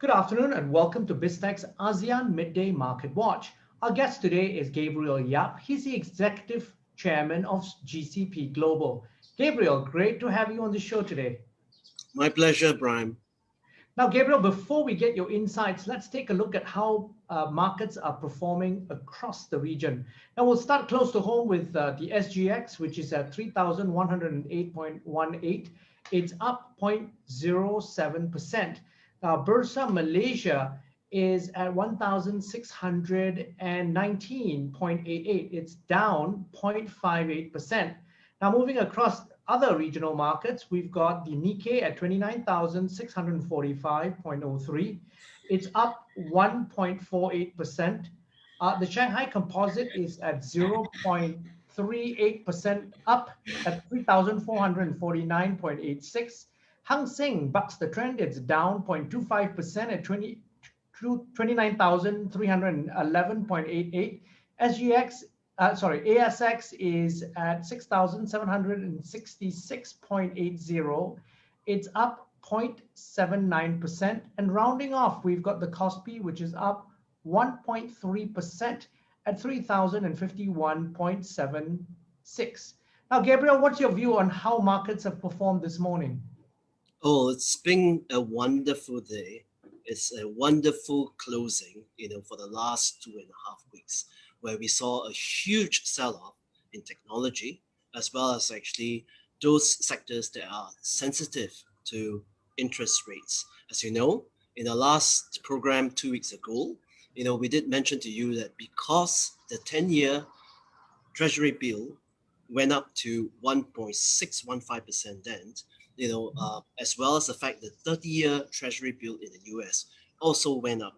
Good afternoon and welcome to BizTech's ASEAN Midday Market Watch. Our guest today is Gabriel Yap. He's the Executive Chairman of GCP Global. Gabriel, great to have you on the show today. My pleasure, Brian. Now, Gabriel, before we get your insights, let's take a look at how markets are performing across the region. Now, we'll start close to home with the SGX, which is at 3,108.18. It's up 0.07%. Now, Bursa Malaysia is at 1,619.88. It's down 0.58%. Now, moving across other regional markets, we've got the Nikkei at 29,645.03. It's up 1.48%. The Shanghai Composite is at 0.38% up at 3,449.86. Hang Seng bucks the trend. It's down 0.25% at 29,311.88. ASX is at 6,766.80. It's up 0.79%. And rounding off, we've got the Kospi, which is up 1.3% at 3,051.76. Now, Gabriel, what's your view on how markets have performed this morning? Oh, it's been a wonderful day. It's a wonderful closing, for the last 2.5 weeks, where we saw a huge sell-off in technology, as well as actually those sectors that are sensitive to interest rates. As you know, in the last program 2 weeks ago, we did mention to you that because the 10-year Treasury bill went up to 1.615% then, as well as the fact that 30-year Treasury bill in the US also went up.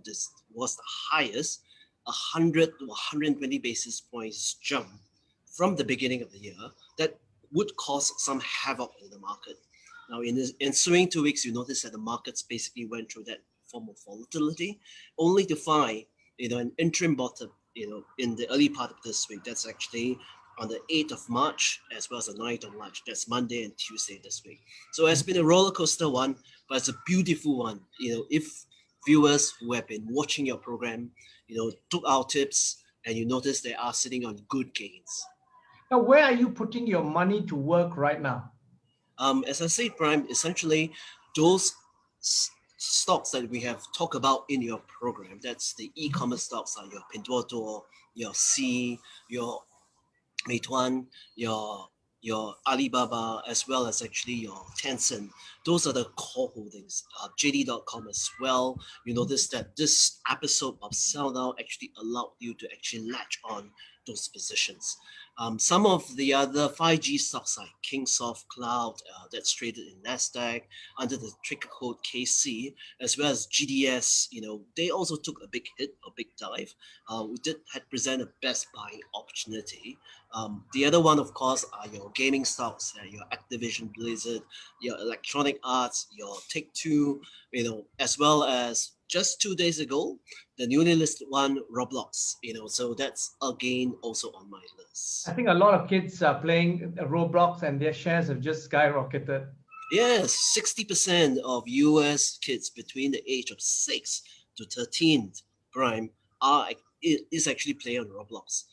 This was the highest 100 to 120 basis points jump from the beginning of the year that would cause some havoc in the market. Now, in the ensuing 2 weeks, you notice that the markets basically went through that form of volatility, only to find, an interim bottom, in the early part of this week. That's actually on the 8th of March, as well as the 9th of March. That's Monday and Tuesday this week. So it's been a roller coaster one, but it's a beautiful one. If viewers who have been watching your program, took our tips and you notice they are sitting on good gains. Now, where are you putting your money to work right now? As I said, Prime, essentially those stocks that we have talked about in your program, that's the e-commerce stocks, like your Pinduoduo, your C, your Meituan, your Alibaba, as well as actually your Tencent. Those are the core holdings. JD.com as well. You notice that this episode of Sell Now actually allowed you to actually latch on those positions. Some of the other 5G stocks like Kingsoft Cloud, that's traded in Nasdaq under the ticker code KC, as well as GDS, they also took a big hit, a big dive. We had present a best buying opportunity. The other one, of course, are your gaming stocks, your Activision Blizzard, your Electronic Arts, your Take-Two, as well as just 2 days ago, the newly listed one, Roblox, so that's again also on my list. I think a lot of kids are playing Roblox and their shares have just skyrocketed. Yes, 60% of US kids between the age of 6 to 13, Prime, is actually playing on Roblox.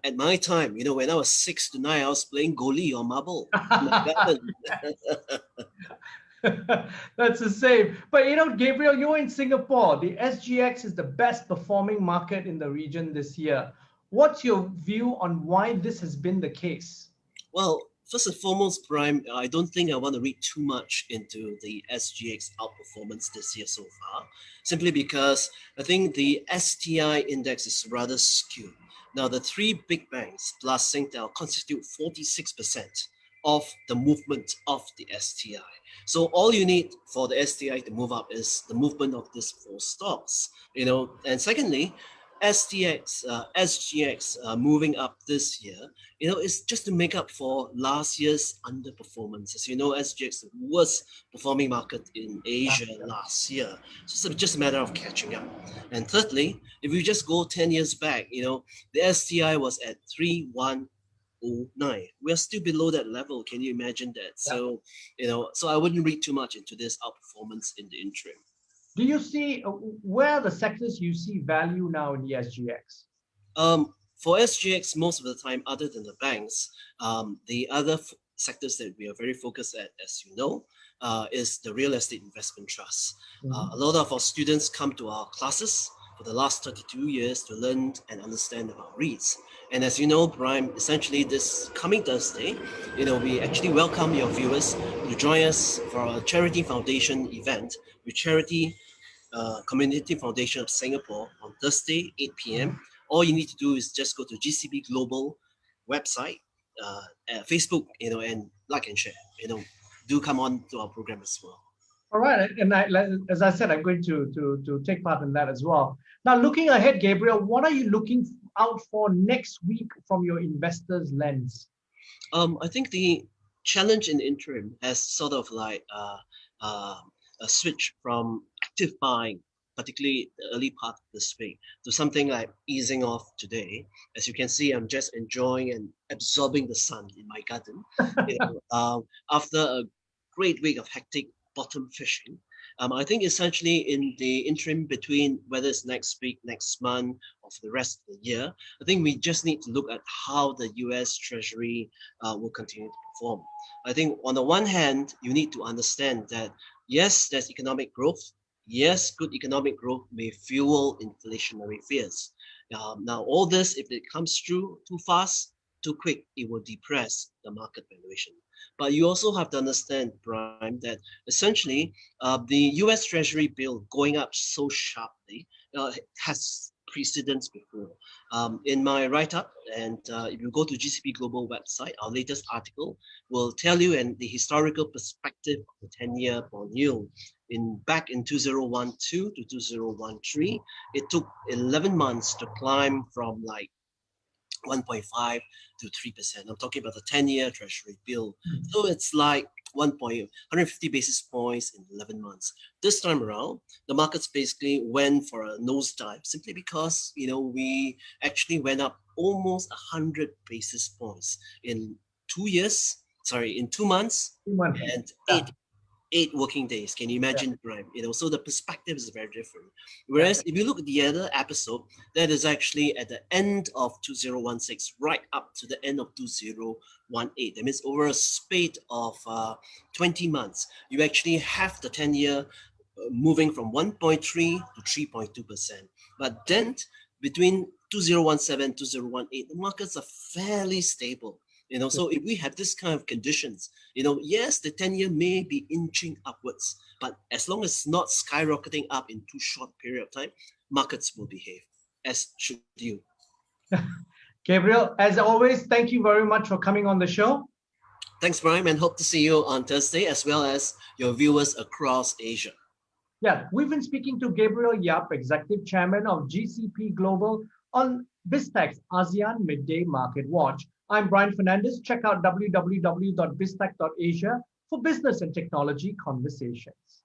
At my time, when I was 6 to 9, I was playing Goli or Marble. That's the same. But Gabriel, you're in Singapore. The SGX is the best performing market in the region this year. What's your view on why this has been the case? Well, first and foremost, Prime, I don't think I want to read too much into the SGX outperformance this year so far, simply because I think the STI index is rather skewed. Now, the three big banks plus Singtel constitute 46% of the movement of the STI. So all you need for the STI to move up is the movement of these four stocks, And secondly, SGX moving up this year, is just to make up for last year's underperformance. As you know, SGX is the worst performing market in Asia last year. So it's just a matter of catching up. And thirdly, if you just go 10 years back, the STI was at 3,109. We are still below that level. Can you imagine that? So, so I wouldn't read too much into this outperformance in the interim. Do you see where are the sectors you see value now in the SGX? For SGX, most of the time, other than the banks, the other sectors that we are very focused at, as you know, is the real estate investment trust. A lot of our students come to our classes for the last 32 years to learn and understand about REITs. And as you know, Brian, essentially this coming Thursday, we actually welcome your viewers to join us for a charity foundation event with Charity Community Foundation of Singapore on Thursday, 8 p.m. All you need to do is just go to GCB Global website, Facebook, and like and share. Do come on to our program as well. All right, and as I said, I'm going to take part in that as well. Now, looking ahead, Gabriel, what are you looking out for next week from your investors' lens? I think the challenge in the interim has sort of like a switch from active buying, particularly the early part of this week, to something like easing off today. As you can see, I'm just enjoying and absorbing the sun in my garden. After a great week of hectic bottom fishing, I think essentially in the interim between whether it's next week, next month, or for the rest of the year, I think we just need to look at how the US Treasury will continue to perform. I think on the one hand, you need to understand that yes, there's economic growth. Yes, good economic growth may fuel inflationary fears. Now, all this, if it comes through too fast, too quick, it will depress the market valuation. But you also have to understand, Brian, that essentially the US Treasury bill going up so sharply has precedents before. In my write-up, and if you go to GCP Global website, our latest article will tell you and the historical perspective of the 10-year bond yield. Back in 2012 to 2013, it took 11 months to climb from like 1.5 to 3%. I'm talking about the 10-year Treasury bill. So it's like 150 basis points in 11 months. This time around, the markets basically went for a nosedive simply because, we actually went up almost 100 basis points in 2 months and eight working days. Can you imagine, Brian? So the perspective is very different. Whereas if you look at the other episode, that is actually at the end of 2016, right up to the end of 2018. That means over a spate of 20 months, you actually have the 10-year moving from 1.3 to 3.2%. But then between 2017 and 2018, the markets are fairly stable. So if we have this kind of conditions, yes, the 10-year may be inching upwards, but as long as it's not skyrocketing up in too short period of time, markets will behave, as should you. Gabriel, as always, thank you very much for coming on the show. Thanks, Brian, and hope to see you on Thursday, as well as your viewers across Asia. Yeah, we've been speaking to Gabriel Yap, Executive Chairman of GCP Global, on BizTech's ASEAN Midday Market Watch. I'm Brian Fernandez. Check out www.biztech.asia for business and technology conversations.